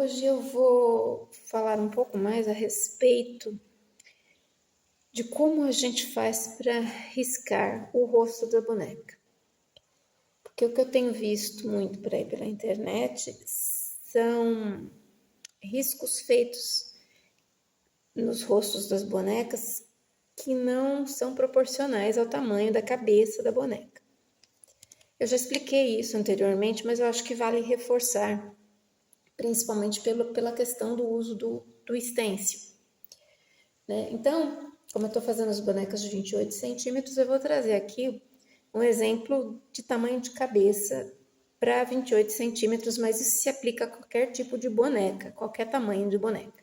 Hoje eu vou falar um pouco mais a respeito de como a gente faz para riscar o rosto da boneca. Porque o que eu tenho visto muito por aí pela internet são riscos feitos nos rostos das bonecas que não são proporcionais ao tamanho da cabeça da boneca. Eu já expliquei isso anteriormente, mas eu acho que vale reforçar, principalmente pela questão do uso do stencil, né? Então, como eu estou fazendo as bonecas de 28 centímetros, eu vou trazer aqui um exemplo de tamanho de cabeça para 28 centímetros, mas isso se aplica a qualquer tipo de boneca, qualquer tamanho de boneca.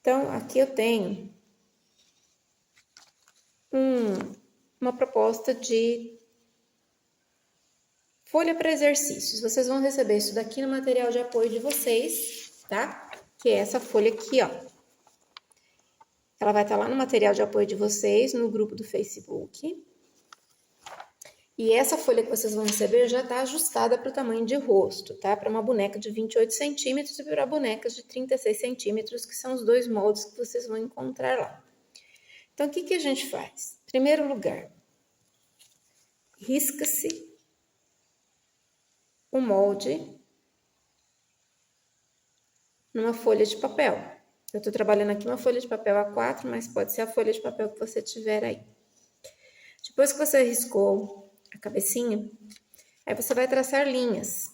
Então, aqui eu tenho uma proposta de folha para exercícios. Vocês vão receber isso daqui no material de apoio de vocês, tá? Que é essa folha aqui, ó. Ela vai estar lá no material de apoio de vocês, no grupo do Facebook. E essa folha que vocês vão receber já está ajustada para o tamanho de rosto, tá? Para uma boneca de 28 centímetros e para bonecas de 36 centímetros, que são os dois moldes que vocês vão encontrar lá. Então, o que a gente faz? Em primeiro lugar, risca-se o molde numa folha de papel. Eu estou trabalhando aqui uma folha de papel A4, mas pode ser a folha de papel que você tiver aí. Depois que você riscou a cabecinha, aí você vai traçar linhas,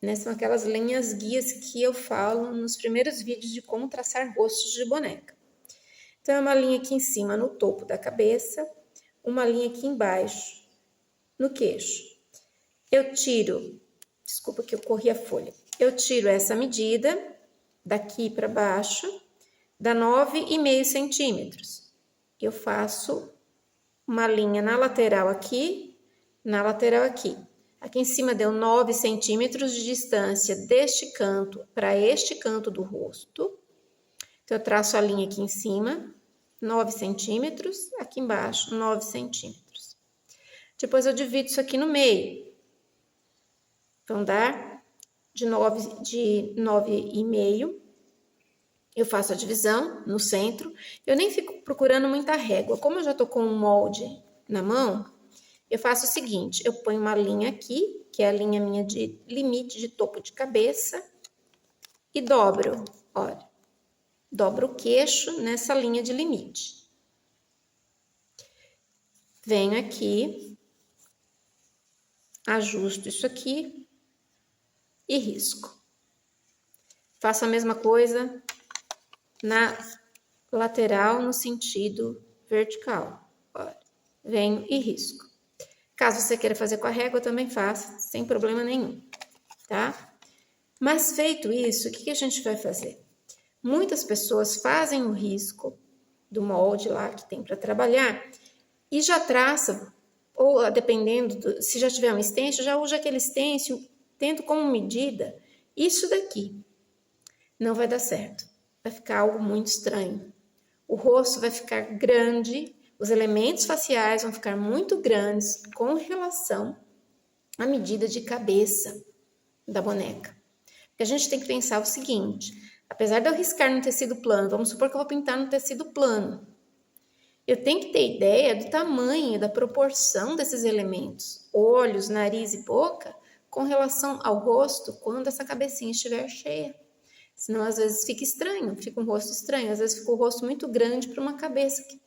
né? São aquelas linhas guias que eu falo nos primeiros vídeos de como traçar rostos de boneca. Então, é uma linha aqui em cima no topo da cabeça, uma linha aqui embaixo no queixo. Eu tiro, desculpa que eu corri a folha, eu tiro essa medida daqui para baixo, dá 9,5 centímetros. Eu faço uma linha na lateral aqui, na lateral aqui. Aqui em cima deu 9 centímetros de distância deste canto para este canto do rosto. Então, eu traço a linha aqui em cima, 9 centímetros, aqui embaixo, 9 centímetros. Depois, eu divido isso aqui no meio. Vão dar de 9,5. Eu faço a divisão no centro. Eu nem fico procurando muita régua. Como eu já tô com um molde na mão, eu faço o seguinte, eu ponho uma linha aqui, que é a linha minha de limite de topo de cabeça, e dobro, olha, dobro o queixo nessa linha de limite. Venho aqui, ajusto isso aqui e risco. Faço a mesma coisa na lateral no sentido vertical. Olha, venho e risco. Caso você queira fazer com a régua, também faça, sem problema nenhum, tá? Mas feito isso, o que a gente vai fazer? Muitas pessoas fazem o risco do molde lá que tem para trabalhar e já traça, ou dependendo, se já tiver um stencil, já usa aquele stencil tendo como medida isso daqui. Não vai dar certo. Vai ficar algo muito estranho. O rosto vai ficar grande, os elementos faciais vão ficar muito grandes com relação à medida de cabeça da boneca. Porque a gente tem que pensar o seguinte, apesar de eu riscar no tecido plano, vamos supor que eu vou pintar no tecido plano, eu tenho que ter ideia do tamanho, da proporção desses elementos, olhos, nariz e boca, com relação ao rosto quando essa cabecinha estiver cheia. Senão, às vezes, fica estranho, fica um rosto estranho. Às vezes, fica um rosto muito grande para uma cabeça que,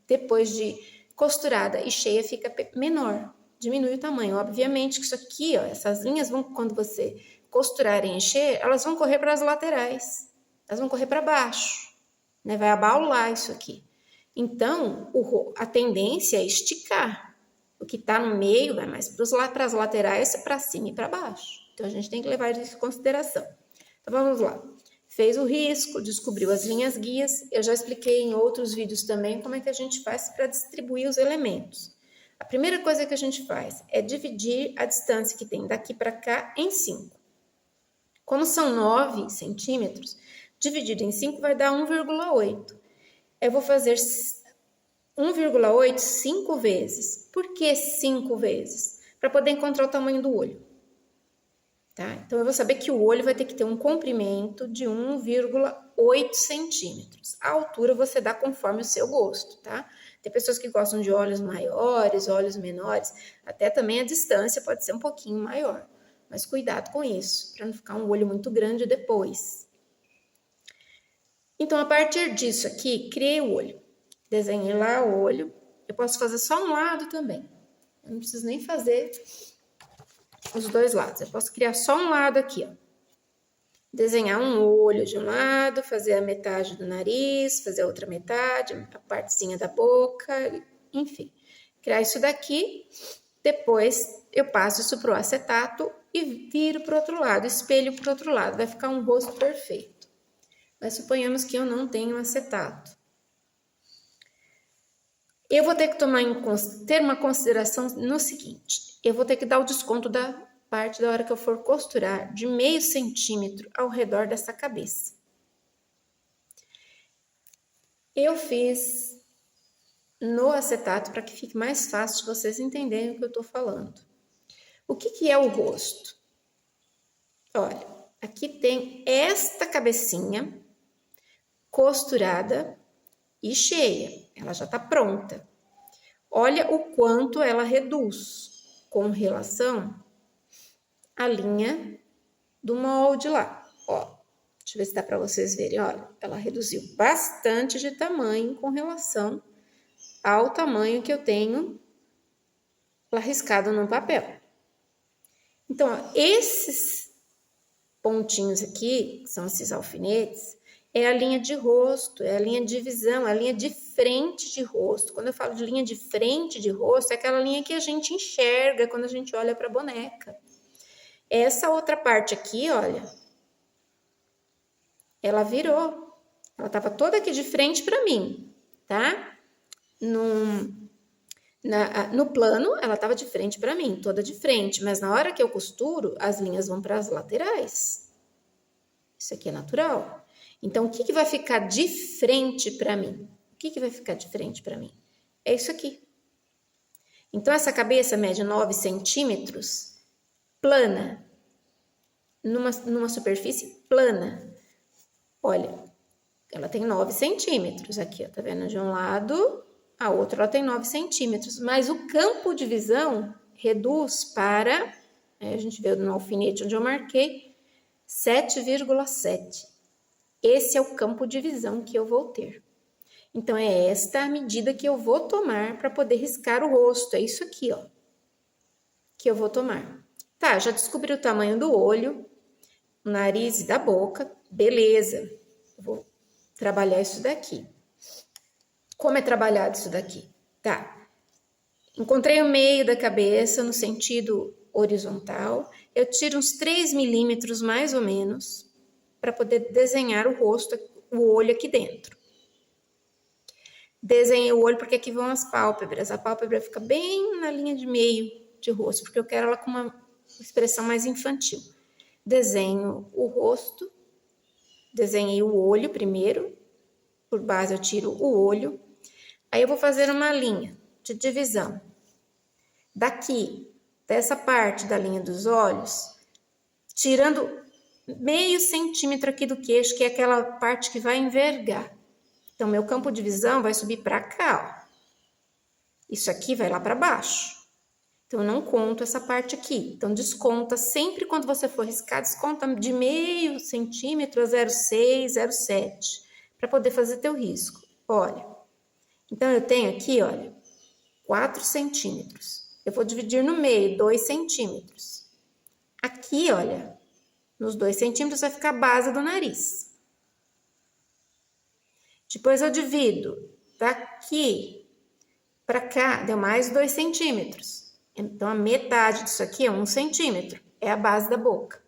depois de costurada e cheia, fica menor. Diminui o tamanho. Obviamente que isso aqui, ó, essas linhas vão, quando você costurar e encher, elas vão correr para as laterais. Elas vão correr para baixo, né? Vai abaular isso aqui. Então, a tendência é esticar. O que está no meio vai mais para as laterais, para cima e para baixo. Então, a gente tem que levar isso em consideração. Então, vamos lá. Fez o risco, descobriu as linhas guias. Eu já expliquei em outros vídeos também como é que a gente faz para distribuir os elementos. A primeira coisa que a gente faz é dividir a distância que tem daqui para cá em 5. Como são 9 centímetros, dividido em 5 vai dar 1,8. Eu vou fazer 1,8 5 vezes. Por que 5 vezes? Para poder encontrar o tamanho do olho. tá? Então, eu vou saber que o olho vai ter que ter um comprimento de 1,8 centímetros. A altura você dá conforme o seu gosto, tá? Tem pessoas que gostam de olhos maiores, olhos menores, até também a distância pode ser um pouquinho maior. Mas cuidado com isso, para não ficar um olho muito grande depois. Então, a partir disso aqui, criei o olho. Desenhei lá o olho. Eu posso fazer só um lado também. Eu não preciso nem fazer os dois lados. Eu posso criar só um lado aqui, ó. Desenhar um olho de um lado, fazer a metade do nariz, fazer a outra metade, a partezinha da boca, enfim. Criar isso daqui. Depois, eu passo isso pro acetato e viro pro outro lado, espelho pro outro lado. Vai ficar um rosto perfeito. Mas suponhamos que eu não tenho acetato. Eu vou ter que ter uma consideração no seguinte. Eu vou ter que dar o desconto da parte da hora que eu for costurar de meio centímetro ao redor dessa cabeça. Eu fiz no acetato para que fique mais fácil de vocês entenderem o que eu estou falando. O que é o rosto? Olha, aqui tem esta cabecinha costurada e cheia. Ela já está pronta. Olha o quanto ela reduz com relação à linha do molde lá. Ó, deixa eu ver se dá para vocês verem. Olha, ela reduziu bastante de tamanho com relação ao tamanho que eu tenho lá riscado no papel. Então, ó, esses pontinhos aqui, que são esses alfinetes, é a linha de rosto, é a linha de visão, é a linha de frente de rosto. Quando eu falo de linha de frente de rosto, é aquela linha que a gente enxerga quando a gente olha para a boneca. Essa outra parte aqui, olha, ela virou. Ela estava toda aqui de frente para mim, tá? No plano, ela estava de frente para mim, toda de frente. Mas na hora que eu costuro, as linhas vão para as laterais. Isso aqui é natural. Então, o que vai ficar de frente para mim? O que vai ficar de frente para mim? É isso aqui. Então, essa cabeça mede 9 centímetros, plana, numa superfície plana. Olha, ela tem 9 centímetros aqui, ó, tá vendo? De um lado, a outra ela tem 9 centímetros. Mas o campo de visão reduz para, a gente vê no alfinete onde eu marquei, 7,7. Esse é o campo de visão que eu vou ter. Então, é esta a medida que eu vou tomar para poder riscar o rosto. É isso aqui, ó, que eu vou tomar. Tá, já descobri o tamanho do olho, o nariz e da boca. Beleza. Vou trabalhar isso daqui. Como é trabalhado isso daqui? Tá. Encontrei o meio da cabeça no sentido horizontal. Eu tiro uns 3 milímetros mais ou menos para poder desenhar o rosto, o olho aqui dentro. Desenhei o olho porque aqui vão as pálpebras. A pálpebra fica bem na linha de meio de rosto, porque eu quero ela com uma expressão mais infantil. Desenho o rosto, desenhei o olho primeiro, por base eu tiro o olho. Aí eu vou fazer uma linha de divisão. Daqui, dessa parte da linha dos olhos, tirando meio centímetro aqui do queixo, que é aquela parte que vai envergar. Então, meu campo de visão vai subir para cá, ó. Isso aqui vai lá para baixo. Então, eu não conto essa parte aqui. Então, desconta sempre quando você for riscar, desconta de meio centímetro a 0,6, 0,7, para poder fazer teu risco. Olha, então, eu tenho aqui, olha, 4 centímetros. Eu vou dividir no meio, 2 centímetros. Aqui, olha, nos 2 centímetros vai ficar a base do nariz. Depois eu divido daqui para cá, deu mais 2 centímetros. Então, a metade disso aqui é 1 centímetro, é a base da boca.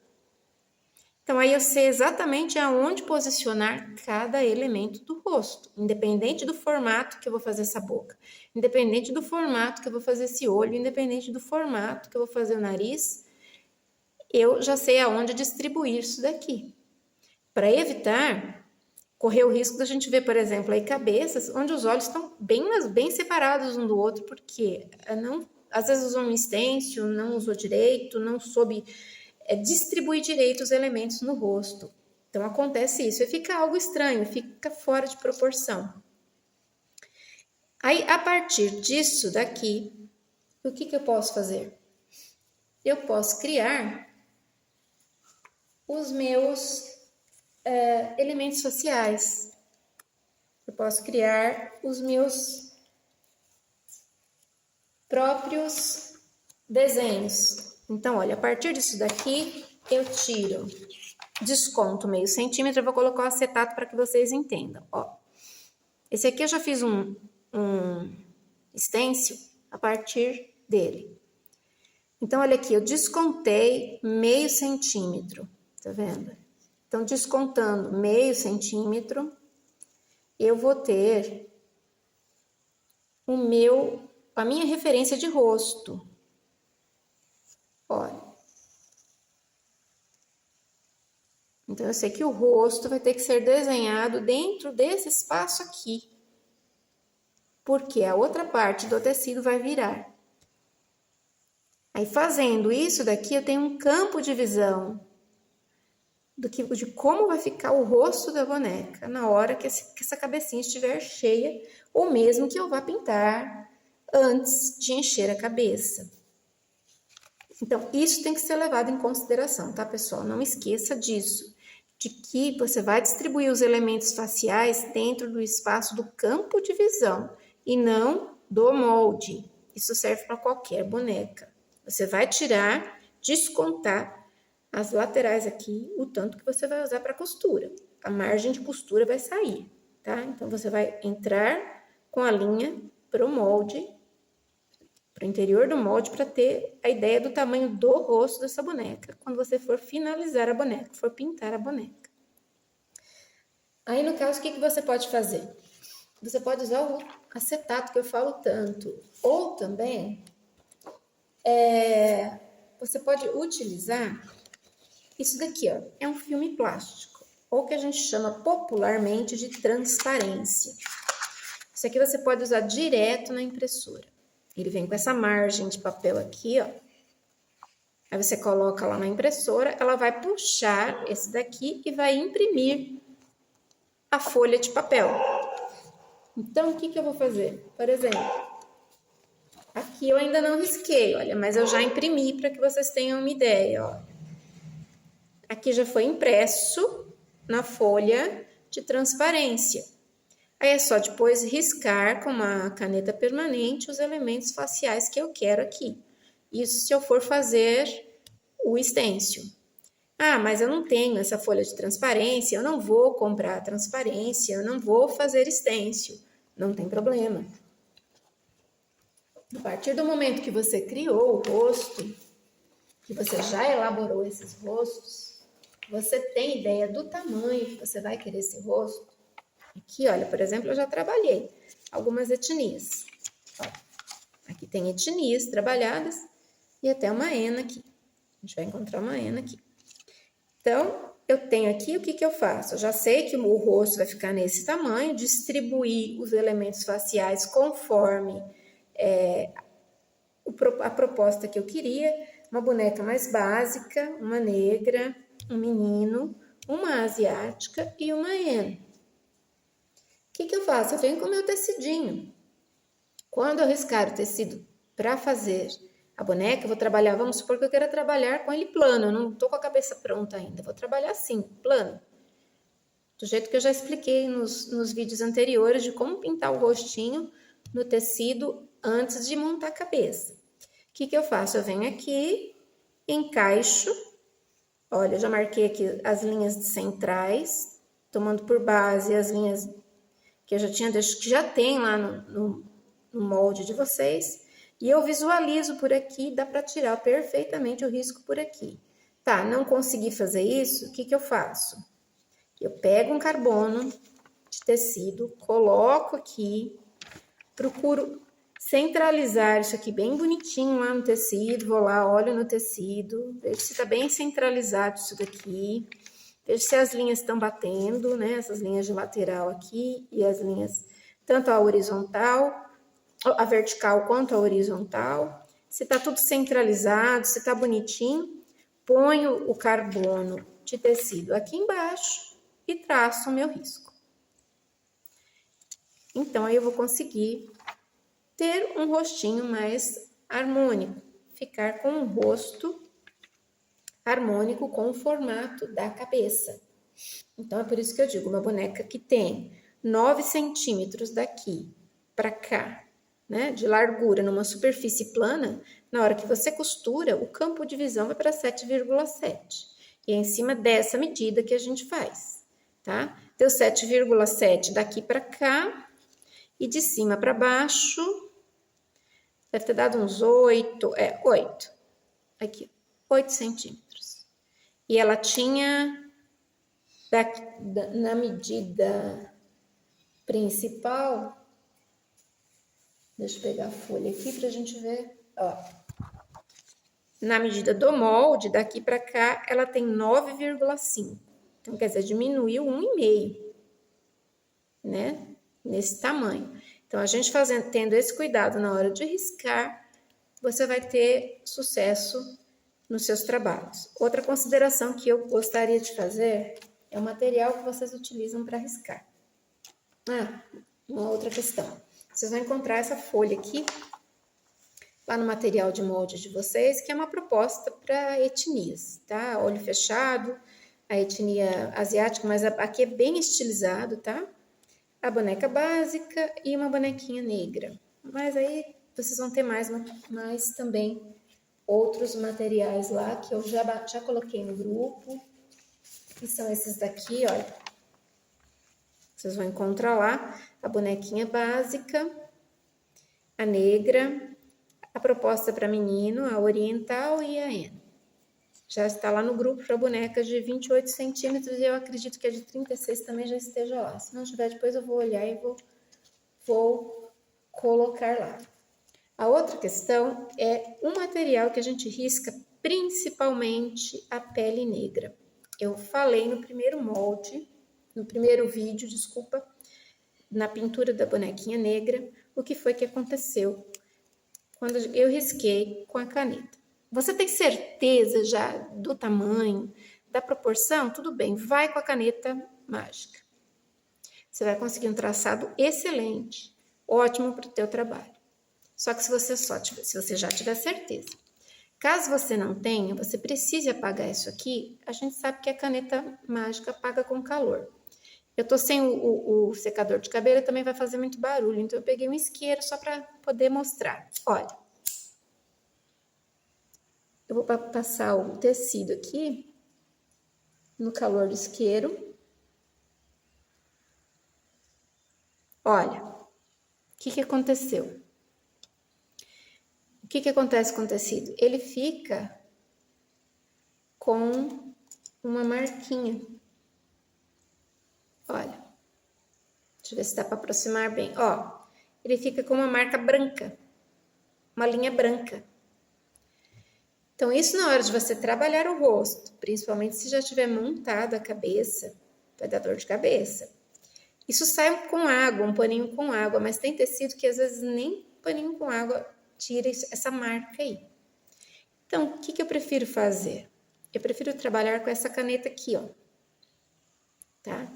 Então, aí eu sei exatamente aonde posicionar cada elemento do rosto, independente do formato que eu vou fazer essa boca, independente do formato que eu vou fazer esse olho, independente do formato que eu vou fazer o nariz, eu já sei aonde distribuir isso daqui. Para evitar correr o risco da gente ver, por exemplo, aí cabeças onde os olhos estão bem separados um do outro, porque às vezes usou um stencil, não usou direito, não soube distribuir direito os elementos no rosto. Então, acontece isso, e fica algo estranho, fica fora de proporção. Aí, a partir disso daqui, o que eu posso fazer? Eu posso criar os meus elementos faciais. Eu posso criar os meus próprios desenhos. Então, olha, a partir disso daqui, eu tiro, desconto meio centímetro, eu vou colocar o acetato para que vocês entendam. Ó, esse aqui eu já fiz um stencil a partir dele. Então, olha aqui, eu descontei meio centímetro, tá vendo? Então, descontando meio centímetro, eu vou ter a minha referência de rosto. Olha. Então, eu sei que o rosto vai ter que ser desenhado dentro desse espaço aqui. Porque a outra parte do tecido vai virar. Aí, fazendo isso daqui, eu tenho um campo de visão de como vai ficar o rosto da boneca na hora que essa cabecinha estiver cheia, ou mesmo que eu vá pintar antes de encher a cabeça. Então, isso tem que ser levado em consideração, tá, pessoal? Não esqueça disso, de que você vai distribuir os elementos faciais dentro do espaço do campo de visão e não do molde. Isso serve para qualquer boneca. Você vai tirar, descontar as laterais aqui, o tanto que você vai usar para costura. A margem de costura vai sair, tá? Então, você vai entrar com a linha para o molde, para o interior do molde, para ter a ideia do tamanho do rosto dessa boneca, quando você for finalizar a boneca, for pintar a boneca. Aí, no caso, o que você pode fazer? Você pode usar o acetato, que eu falo tanto, ou também, você pode utilizar isso daqui, ó, é um filme plástico, ou que a gente chama popularmente de transparência. Isso aqui você pode usar direto na impressora. Ele vem com essa margem de papel aqui, ó. Aí você coloca lá na impressora, ela vai puxar esse daqui e vai imprimir a folha de papel. Então, o que eu vou fazer? Por exemplo, aqui eu ainda não risquei, olha, mas eu já imprimi para que vocês tenham uma ideia, ó. Aqui já foi impresso na folha de transparência. Aí é só depois riscar com uma caneta permanente os elementos faciais que eu quero aqui. Isso se eu for fazer o stencil. Ah, mas eu não tenho essa folha de transparência, eu não vou comprar transparência, eu não vou fazer stencil. Não tem problema. A partir do momento que você criou o rosto, que você já elaborou esses rostos, você tem ideia do tamanho que você vai querer esse rosto? Aqui, olha, por exemplo, eu já trabalhei algumas etnias. Ó, aqui tem etnias trabalhadas e até uma hena aqui. A gente vai encontrar uma hena aqui. Então, eu tenho aqui, o que eu faço? Eu já sei que o rosto vai ficar nesse tamanho, distribuir os elementos faciais conforme a proposta que eu queria. Uma boneca mais básica, uma negra, um menino, uma asiática e uma hena. O que eu faço? Eu venho com o meu tecidinho. Quando eu riscar o tecido para fazer a boneca, eu vou trabalhar, vamos supor que eu queira trabalhar com ele plano, eu não estou com a cabeça pronta ainda, vou trabalhar assim, plano. Do jeito que eu já expliquei nos vídeos anteriores de como pintar o rostinho no tecido antes de montar a cabeça. O que eu faço? Eu venho aqui, encaixo. Olha, eu já marquei aqui as linhas centrais, tomando por base as linhas que eu que já tem lá no molde de vocês. E eu visualizo por aqui, dá para tirar perfeitamente o risco por aqui. Tá, não consegui fazer isso, o que eu faço? Eu pego um carbono de tecido, coloco aqui, procuro centralizar isso aqui bem bonitinho lá no tecido, vou lá, olho no tecido, vejo se tá bem centralizado isso daqui, vejo se as linhas estão batendo, né, essas linhas de lateral aqui e as linhas, tanto a horizontal, a vertical quanto a horizontal, se tá tudo centralizado, se tá bonitinho, ponho o carbono de tecido aqui embaixo e traço o meu risco. Então, aí eu vou conseguir ter um rostinho mais harmônico, ficar com um rosto harmônico com o formato da cabeça. Então, é por isso que eu digo, uma boneca que tem 9 centímetros daqui para cá, né, de largura numa superfície plana, na hora que você costura, o campo de visão vai para 7,7. E é em cima dessa medida que a gente faz, tá? Deu 7,7 daqui para cá e de cima para baixo, deve ter dado uns 8, 8. Aqui, 8 centímetros. E ela tinha, na medida principal, deixa eu pegar a folha aqui pra gente ver, ó. Na medida do molde, daqui para cá, ela tem 9,5. Então, quer dizer, diminuiu 1,5, né? Nesse tamanho. Então, a gente tendo esse cuidado na hora de riscar, você vai ter sucesso nos seus trabalhos. Outra consideração que eu gostaria de fazer é o material que vocês utilizam para riscar. Uma outra questão. Vocês vão encontrar essa folha aqui, lá no material de molde de vocês, que é uma proposta para etnias, tá? Olho fechado, a etnia asiática, mas aqui é bem estilizado, tá? A boneca básica e uma bonequinha negra. Mas aí vocês vão ter mais também outros materiais lá que eu já coloquei no grupo, que são esses daqui, olha. Vocês vão encontrar lá a bonequinha básica, a negra, a proposta para menino, a oriental e a N. Já está lá no grupo para bonecas de 28 centímetros e eu acredito que a de 36 também já esteja lá. Se não tiver, depois eu vou olhar e vou colocar lá. A outra questão é o material que a gente risca, principalmente a pele negra. Eu falei no primeiro vídeo, desculpa, na pintura da bonequinha negra, o que foi que aconteceu quando eu risquei com a caneta. Você tem certeza já do tamanho, da proporção? Tudo bem, vai com a caneta mágica. Você vai conseguir um traçado excelente, ótimo para o teu trabalho. Só que se você já tiver certeza. Caso você não tenha, você precise apagar isso aqui, a gente sabe que a caneta mágica apaga com calor. Eu tô sem o secador de cabelo, também vai fazer muito barulho, então eu peguei um isqueiro só para poder mostrar. Olha, eu vou passar o tecido aqui no calor do isqueiro. Olha, o que aconteceu? O que acontece com o tecido? Ele fica com uma marquinha. Olha, deixa eu ver se dá para aproximar bem. Ó, ele fica com uma marca branca, uma linha branca. Então, isso na hora de você trabalhar o rosto, principalmente se já tiver montado a cabeça, vai dar dor de cabeça. Isso sai com água, um paninho com água, mas tem tecido que às vezes nem paninho com água tira essa marca aí. Então, o que eu prefiro fazer? Eu prefiro trabalhar com essa caneta aqui, ó. Tá?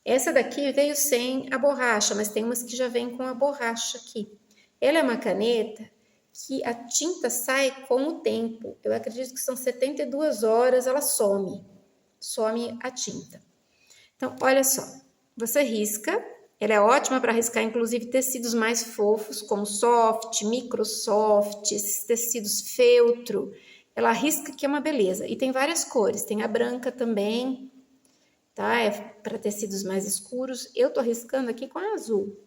Essa daqui veio sem a borracha, mas tem umas que já vem com a borracha aqui. Ela é uma caneta que a tinta sai com o tempo. Eu acredito que são 72 horas, ela some a tinta. Então, olha só, você risca. Ela é ótima para riscar, inclusive, tecidos mais fofos, como soft, microsoft, esses tecidos feltro. Ela risca que é uma beleza. E tem várias cores, tem a branca também, tá? É para tecidos mais escuros. Eu tô riscando aqui com a azul.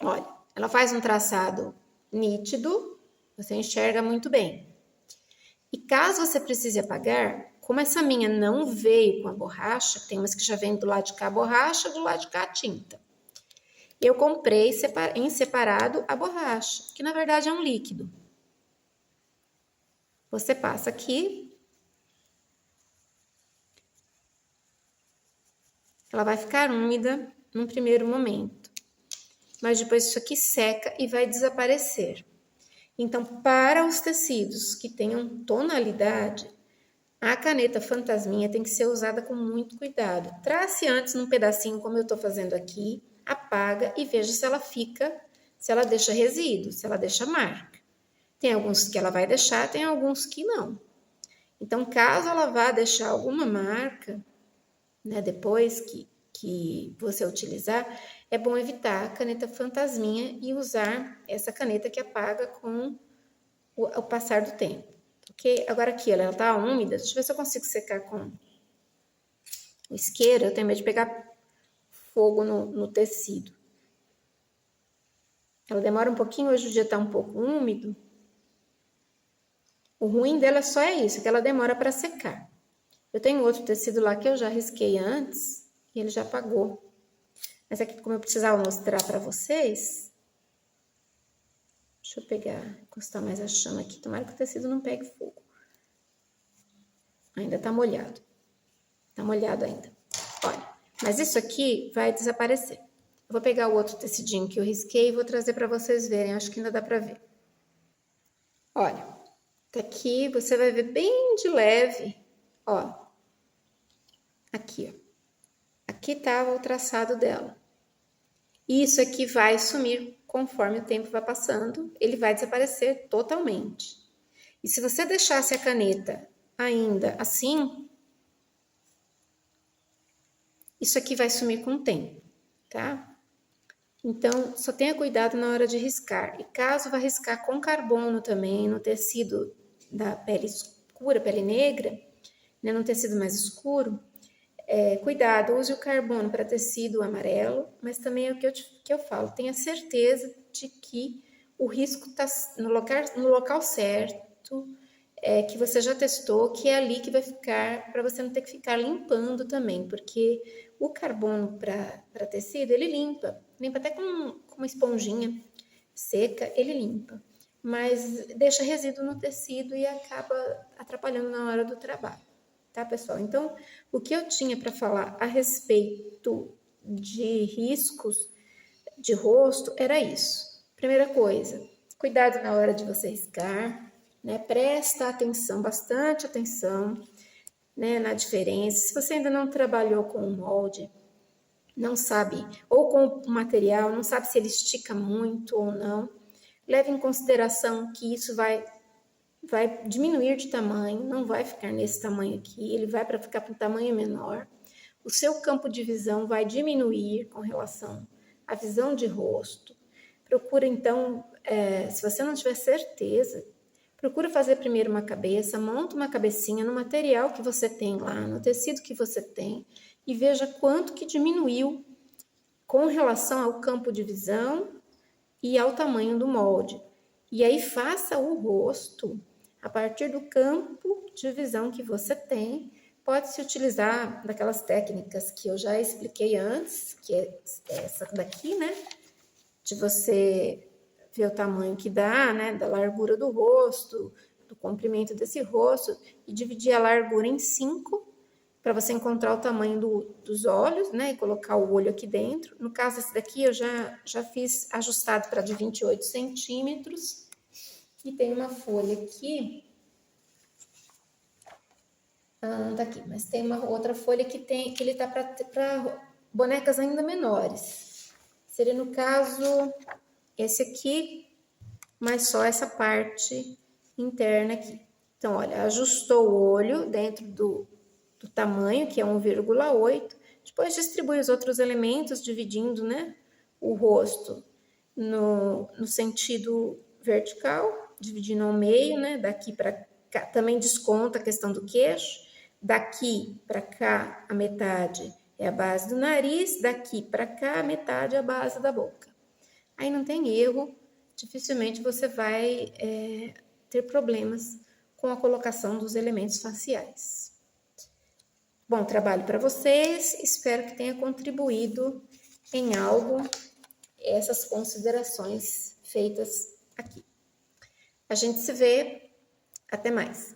Olha, ela faz um traçado nítido, você enxerga muito bem. E caso você precise apagar, como essa minha não veio com a borracha, tem umas que já vem do lado de cá a borracha, do lado de cá a tinta. Eu comprei em separado a borracha, que na verdade é um líquido. Você passa aqui. Ela vai ficar úmida num primeiro momento. Mas depois isso aqui seca e vai desaparecer. Então, para os tecidos que tenham tonalidade, A caneta fantasminha tem que ser usada com muito cuidado. Trace antes num pedacinho, como eu estou fazendo aqui, apaga e veja se ela fica, se ela deixa resíduo, se ela deixa marca. Tem alguns que ela vai deixar, tem alguns que não. Então, caso ela vá deixar alguma marca, né, depois que você utilizar, é bom evitar a caneta fantasminha e usar essa caneta que apaga com o passar do tempo. Ok? Agora aqui, ela tá úmida, deixa eu ver se eu consigo secar com o isqueiro, eu tenho medo de pegar fogo no tecido. Ela demora um pouquinho, hoje o dia tá um pouco úmido. O ruim dela só é isso, que ela demora para secar. Eu tenho outro tecido lá que eu já risquei antes e ele já apagou. Mas aqui, como eu precisava mostrar para vocês, deixa eu pegar, encostar mais a chama aqui, tomara que o tecido não pegue fogo. Ainda tá molhado. Tá molhado ainda. Olha, mas isso aqui vai desaparecer. Eu vou pegar o outro tecidinho que eu risquei e vou trazer para vocês verem, acho que ainda dá para ver. Olha, tá aqui, você vai ver bem de leve, ó. Aqui, ó. Aqui tava o traçado dela. E isso aqui vai sumir conforme o tempo vai passando, ele vai desaparecer totalmente. E se você deixasse a caneta ainda assim, isso aqui vai sumir com o tempo, tá? Então, só tenha cuidado na hora de riscar. E caso vá riscar com carbono também, no tecido da pele escura, pele negra, né, no tecido mais escuro, cuidado, use o carbono para tecido amarelo, mas também é o que eu falo, tenha certeza de que o risco está no local certo, que você já testou, que é ali que vai ficar, para você não ter que ficar limpando também, porque o carbono para tecido, ele limpa até com uma esponjinha seca, ele limpa, mas deixa resíduo no tecido e acaba atrapalhando na hora do trabalho, tá, pessoal? Então, o que eu tinha para falar a respeito de riscos de rosto era isso. Primeira coisa, cuidado na hora de você riscar, né? Presta atenção, bastante atenção, né, na diferença. Se você ainda não trabalhou com o molde, não sabe, ou com o material, não sabe se ele estica muito ou não, leve em consideração que isso vai diminuir de tamanho, não vai ficar nesse tamanho aqui, ele vai para ficar para um tamanho menor. O seu campo de visão vai diminuir com relação à visão de rosto. Procura, então, se você não tiver certeza, procura fazer primeiro uma cabeça, monta uma cabecinha no material que você tem lá, no tecido que você tem, e veja quanto que diminuiu com relação ao campo de visão e ao tamanho do molde. E aí faça o rosto a partir do campo de visão que você tem. Pode-se utilizar daquelas técnicas que eu já expliquei antes, que é essa daqui, né? De você ver o tamanho que dá, né? Da largura do rosto, do comprimento desse rosto, e dividir a largura em 5, para você encontrar o tamanho dos olhos, né? E colocar o olho aqui dentro. No caso, esse daqui eu já fiz ajustado para de 28 centímetros. E tem uma folha aqui. Tá aqui, mas tem uma outra folha que ele tá para bonecas ainda menores. Seria no caso esse aqui, mas só essa parte interna aqui. Então, olha, ajustou o olho dentro do tamanho, que é 1,8. Depois distribui os outros elementos, dividindo, né, o rosto no sentido vertical, dividindo ao meio, né, daqui para cá. Também desconta a questão do queixo. Daqui para cá, a metade é a base do nariz, daqui para cá, a metade é a base da boca. Aí não tem erro, dificilmente você vai ter problemas com a colocação dos elementos faciais. Bom trabalho para vocês, espero que tenha contribuído em algo essas considerações feitas aqui. A gente se vê, até mais.